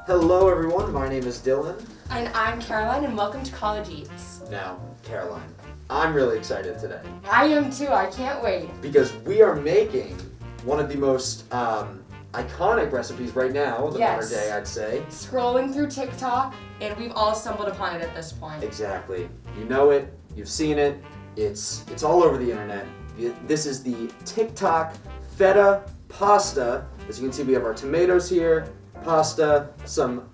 Hello everyone, my name is Dylan. And I'm Caroline, and welcome to College Eats. Now, Caroline, I'm really excited today. I am too, I can't wait. Because we are making one of the most iconic recipes right now in the modern day, I'd say. Scrolling through TikTok, and we've all stumbled upon it at this point. Exactly. You know it, you've seen it, it's all over the internet. This is the Tik Tok Feta pasta. As you can see, we have our tomatoes here, pasta, some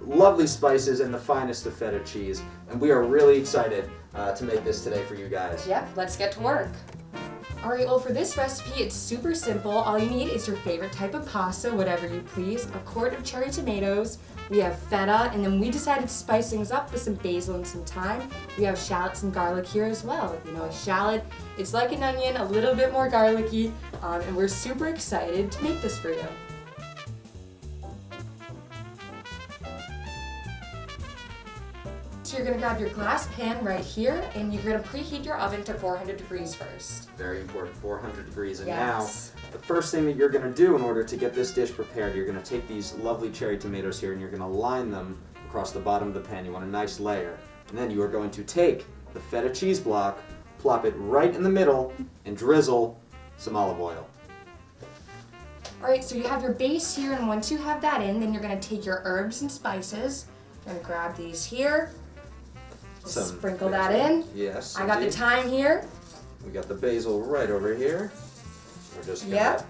lovely spices, and the finest of feta cheese. And we are really excited to make this today for you guys. Yep, let's get to work. Alright, well for this recipe, it's super simple. All you need is your favorite type of pasta, whatever you please, a quart of cherry tomatoes, we have feta, and then we decided to spice things up with some basil and some thyme. We have shallots and garlic here as well. You know, a shallot, it's like an onion, a little bit more garlicky, and we're super excited to make this for you. So you're going to grab your glass pan right here, and you're going to preheat your oven to 400 degrees first. Very important, 400 degrees. And yes. Now, the first thing that you're going to do in order to get this dish prepared, you're going to take these lovely cherry tomatoes here and you're going to line them across the bottom of the pan. You want a nice layer. And then you are going to take the feta cheese block, plop it right in the middle, and drizzle some olive oil. Alright, so you have your base here, and once you have that in, then you're going to take your herbs and spices. You're going to grab these here. Just sprinkle that in. Yes. I got the thyme here. We got the basil right over here. We're just gonna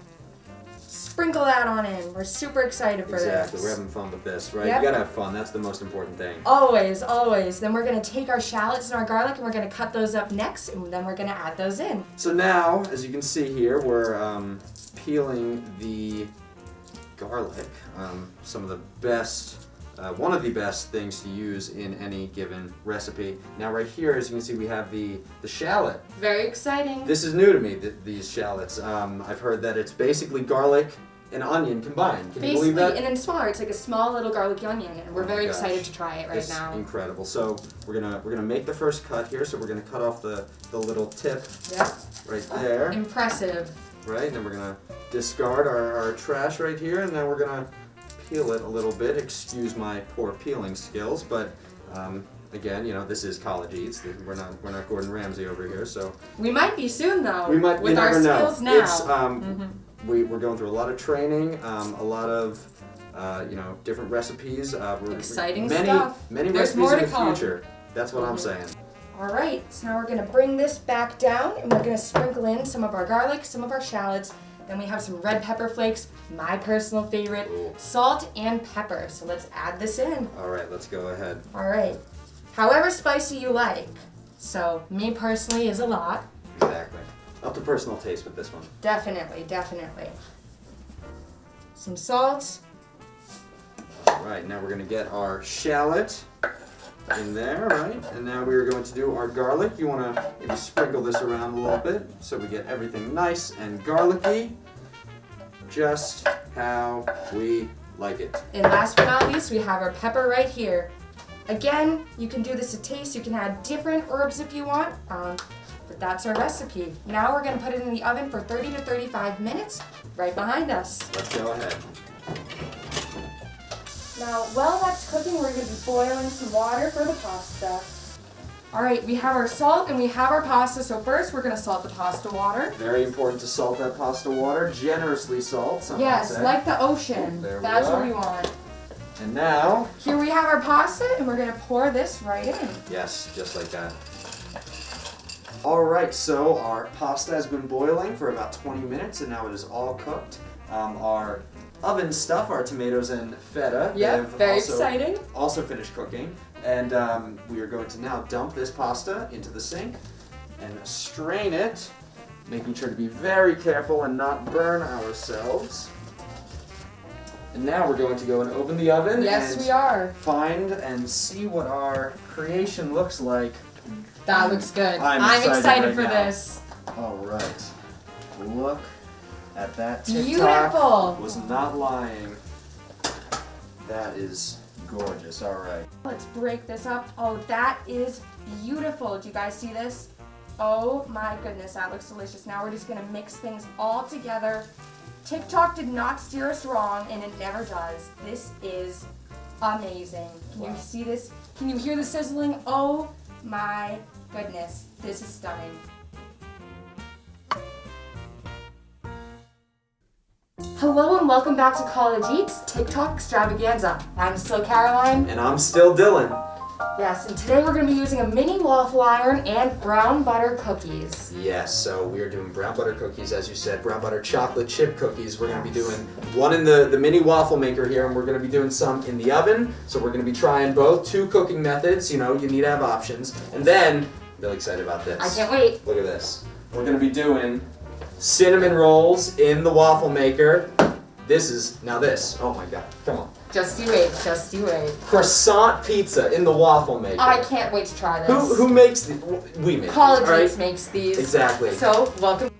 sprinkle that on in. We're super excited for this. Exactly. We're having fun with this, right? Yep. You gotta have fun. That's the most important thing. Always, always. Then we're gonna take our shallots and our garlic, and we're gonna cut those up next, and then we're gonna add those in. So now, as you can see here, we're peeling the garlic. Some of the best. One of the best things to use in any given recipe. Now right here, as you can see, we have the shallot. Very exciting. This is new to me, these shallots. I've heard that it's basically garlic and onion combined. Can you believe that? And then smaller. It's like a small little garlicky onion, and we're very excited to try it right now. Incredible. So we're gonna make the first cut here. So we're gonna cut off the little tip right there. Impressive. Right, and then we're gonna discard our trash right here, and then we're gonna peel it a little bit. Excuse my poor peeling skills, but again, you know, this is College Eats. We're not Gordon Ramsay over here, so we might be soon though. We might. With our skills now. It's we're going through a lot of training, a lot of you know, different recipes. Exciting stuff. Many There's recipes more in to the come. future. That's what I'm saying. All right, so now we're gonna bring this back down, and we're gonna sprinkle in some of our garlic, some of our shallots. Then we have some red pepper flakes, my personal favorite, salt and pepper. So let's add this in. All right, let's go ahead. All right. However spicy you like. So me personally is a lot. Exactly. Up to personal taste with this one. Definitely, definitely. Some salt. All right, now we're gonna get our shallot in there, right? And now we are going to do our garlic. You want to maybe sprinkle this around a little bit so we get everything nice and garlicky, just how we like it. And last but not least, we have our pepper right here. Again, you can do this to taste. You can add different herbs if you want, but that's our recipe. Now we're going to put it in the oven for 30 to 35 minutes, right behind us. Let's go ahead. Now, while that's cooking, we're going to be boiling some water for the pasta. All right, we have our salt and we have our pasta. So first, we're going to salt the pasta water. Very important to salt that pasta water. Generously salt. Yes, like the ocean. That's what we want. And now, here we have our pasta, and we're going to pour this right in. Yes, just like that. All right, so our pasta has been boiling for about 20 minutes, and now it is all cooked. Our oven stuff, our tomatoes and feta, very exciting. Also finished cooking, and we are going to now dump this pasta into the sink and strain it, making sure to be very careful and not burn ourselves. And now we're going to go and open the oven. Yes, and we are. Find and see what our creation looks like. That looks good. I'm excited for right this. All right. Look at that. TikTok Beautiful. was not lying. That is gorgeous. All right. Let's break this up. Oh, that is beautiful. Do you guys see this? Oh my goodness, that looks delicious. Now we're just gonna mix things all together. TikTok did not steer us wrong, and it never does. This is amazing. Can you see this? Can you hear the sizzling? Oh my goodness, this is stunning. Hello and welcome back to College Eats TikTok Extravaganza. I'm still Caroline. And I'm still Dylan. Yes, and today we're going to be using a mini waffle iron and brown butter cookies. Yes, so we are doing brown butter cookies, as you said, brown butter chocolate chip cookies. We're going to be doing one in the mini waffle maker here, and we're going to be doing some in the oven. So we're going to be trying both, 2 cooking methods. You know, you need to have options. And then, I'm really excited about this. I can't wait. Look at this. We're going to be doing cinnamon rolls in the waffle maker. Oh my god, come on. Just you wait, just you wait. Croissant pizza in the waffle maker. I can't wait to try this. Who makes these? We make College these, Eats makes these. Exactly. So, welcome.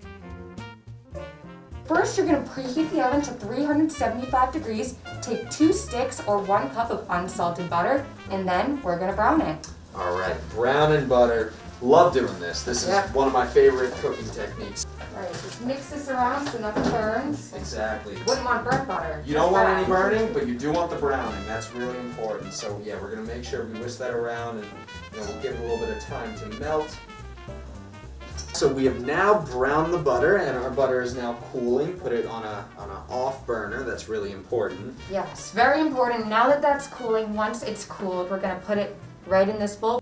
First, you're going to preheat the oven to 375 degrees. Take 2 sticks or 1 cup of unsalted butter, and then we're going to brown it. All right, brown and butter. Love doing this. This is one of my favorite cooking techniques. All right, just mix this around so nothing burns. Exactly. Wouldn't want burnt butter. You don't want any burning, but you do want the browning. That's really important. So yeah, we're gonna make sure we whisk that around, and we'll give it a little bit of time to melt. So we have now browned the butter, and our butter is now cooling. Put it on a off burner. That's really important. Yes, very important. Now that that's cooling, once it's cooled, we're gonna put it right in this bowl.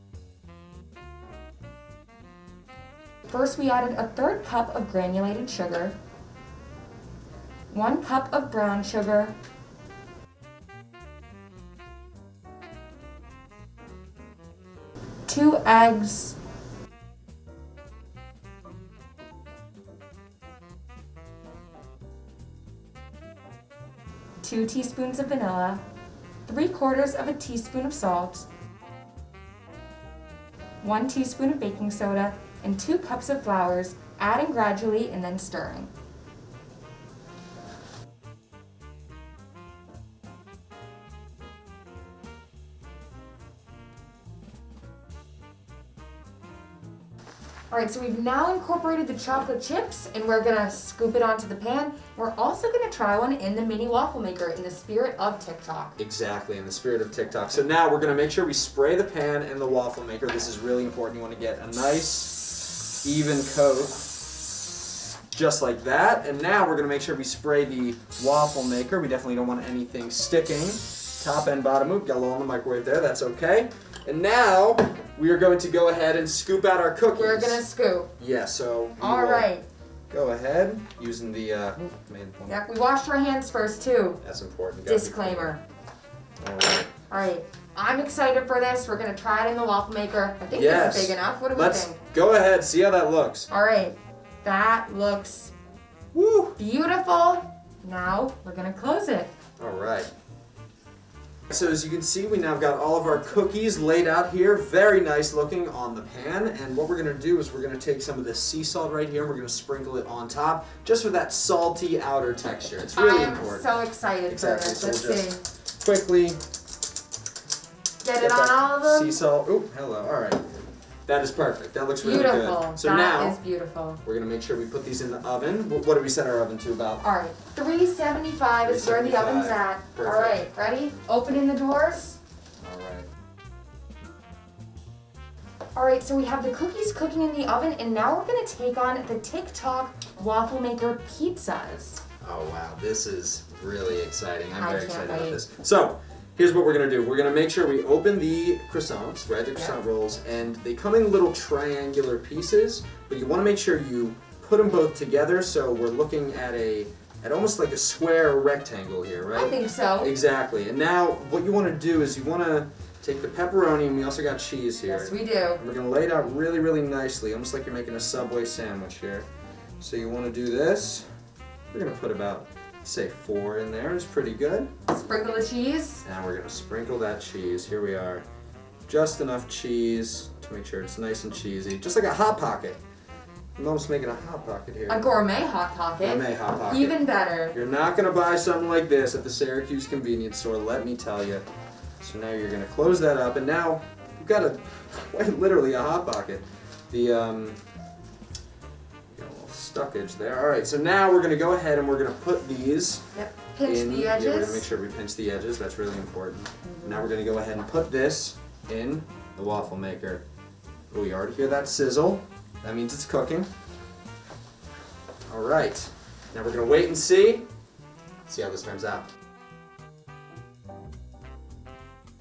First, we added a 1/3 cup of granulated sugar, 1 cup of brown sugar, 2 eggs, 2 teaspoons of vanilla, 3/4 of a teaspoon of salt, 1 teaspoon of baking soda, and 2 cups of flours, adding gradually and then stirring. Alright, so we've now incorporated the chocolate chips, and we're gonna scoop it onto the pan. We're also gonna try one in the mini waffle maker in the spirit of TikTok. Exactly, in the spirit of TikTok. So now we're gonna make sure we spray the pan and the waffle maker. This is really important. You wanna get a nice even coat, just like that. And now we're gonna make sure we spray the waffle maker. We definitely don't want anything sticking, top and bottom. Oop, got a little on the microwave there, that's okay. And now we are going to go ahead and scoop out our cookies. We're gonna scoop. Yeah, so all right. Go ahead, using the, Yeah, we washed our hands first too. That's important. Disclaimer. All right. All right, I'm excited for this. We're gonna try it in the waffle maker. I think this is big enough. What do we think? Go ahead, see how that looks. All right, that looks beautiful. Now we're gonna close it. All right. So as you can see, we now got all of our cookies laid out here, very nice looking on the pan. And what we're gonna do is we're gonna take some of this sea salt right here and we're gonna sprinkle it on top, just for that salty outer texture. It's really important. I'm so excited for this. So Let's we'll just quickly get it on all of them. Sea salt. Ooh, hello. All right. That is perfect. That looks really beautiful. good. So that now is beautiful. We're gonna make sure we put these in the oven. What did we set our oven to about? All right, 375 is where the oven's at. Perfect. All right, ready? Opening the doors. All right. All right, so we have the cookies cooking in the oven, and now we're gonna take on the TikTok waffle maker pizzas. Oh wow, this is really exciting. I'm very excited about wait. this. So, here's what we're gonna do. We're gonna make sure we open the croissants, right? The croissant rolls, and they come in little triangular pieces, but you wanna make sure you put them both together so we're looking at almost like a square or rectangle here, right? I think so. Exactly. And now what you wanna do is you wanna take the pepperoni, and we also got cheese here. Yes, we do. And we're gonna lay it out really, really nicely, almost like you're making a Subway sandwich here. So you wanna do this. We're gonna put about, say, 4 in there. It's pretty good. Sprinkle the cheese. Now we're gonna sprinkle that cheese. Here we are. Just enough cheese to make sure it's nice and cheesy. Just like a Hot Pocket. I'm almost making a Hot Pocket here. A gourmet Hot Pocket. Gourmet Hot Pocket. Even better. You're not gonna buy something like this at the Syracuse convenience store, let me tell you. So now you're gonna close that up, and now you've got quite literally a Hot Pocket. The stuckage there. All right, so now we're gonna go ahead and we're gonna put these Pinch in. the edges. Yeah, we're gonna make sure we pinch the edges. That's really important. Now we're gonna go ahead and put this in the waffle maker. Oh, you already hear that sizzle? That means it's cooking. All right, now we're gonna wait and see how this turns out.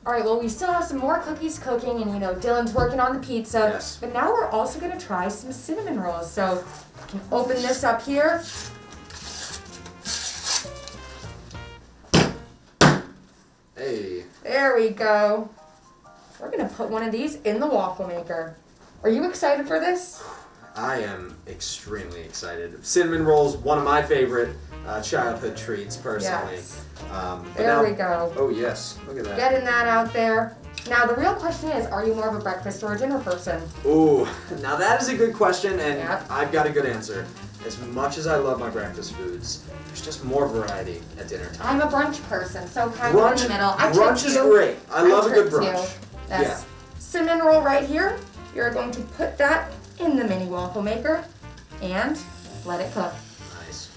All right, well, we still have some more cookies cooking, and Dylan's working on the pizza. Yes. But now we're also gonna try some cinnamon rolls. So I can open this up here. Hey. There we go. We're gonna put one of these in the waffle maker. Are you excited for this? I am extremely excited. Cinnamon rolls, one of my favorite childhood treats, personally. Yes. But There now- we go. Oh yes, look at that. Getting that out there. Now the real question is, are you more of a breakfast or a dinner person? Ooh, now that is a good question, and Yep. I've got a good answer. As much as I love my breakfast foods, there's just more variety at dinner time. I'm a brunch person, so kind of in the middle. I Brunch tricked is you. great. I love a good tricked brunch. you. Yes. Cinnamon roll right here. You're going to put that in the mini waffle maker and let it cook. Nice.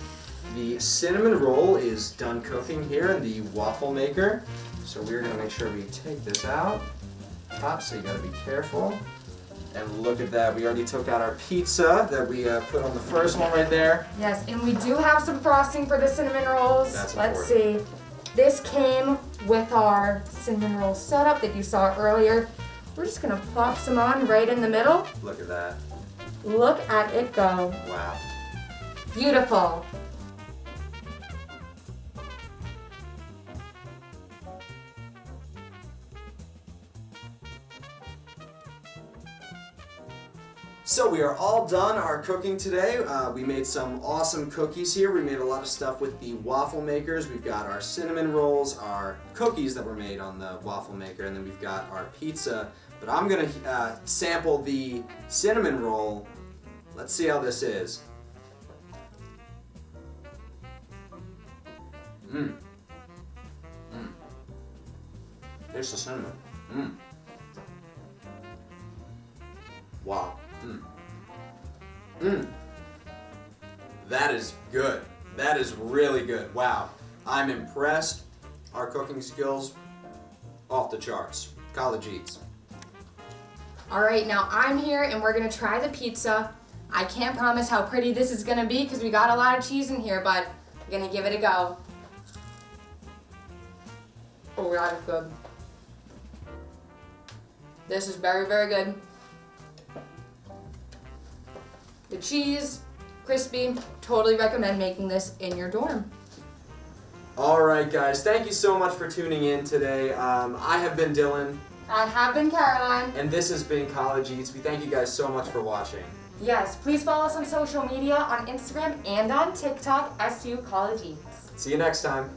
The cinnamon roll is done cooking here in the waffle maker. So we're gonna make sure we take this out. So you gotta be careful. And look at that, we already took out our pizza that we put on the first one right there. Yes, and we do have some frosting for the cinnamon rolls. That's Let's see. This came with our cinnamon roll setup that you saw earlier. We're just gonna plop some on right in the middle. Look at that. Look at it go. Wow. Beautiful. So we are all done our cooking today. We made some awesome cookies here. We made a lot of stuff with the waffle makers. We've got our cinnamon rolls, our cookies that were made on the waffle maker, and then we've got our pizza. But I'm gonna sample the cinnamon roll. Let's see how this is. There's the cinnamon. Wow. That is good. That is really good. Wow. I'm impressed. Our cooking skills, off the charts. College eats. All right, now I'm here and we're gonna try the pizza. I can't promise how pretty this is gonna be because we got a lot of cheese in here, but we're gonna give it a go. Oh, that is good. This is very, very good. The cheese, crispy. Totally recommend making this in your dorm. All right, guys. Thank you so much for tuning in today. I have been Dylan. I have been Caroline. And this has been College Eats. We thank you guys so much for watching. Yes, please follow us on social media, on Instagram and on TikTok, SU College Eats. See you next time.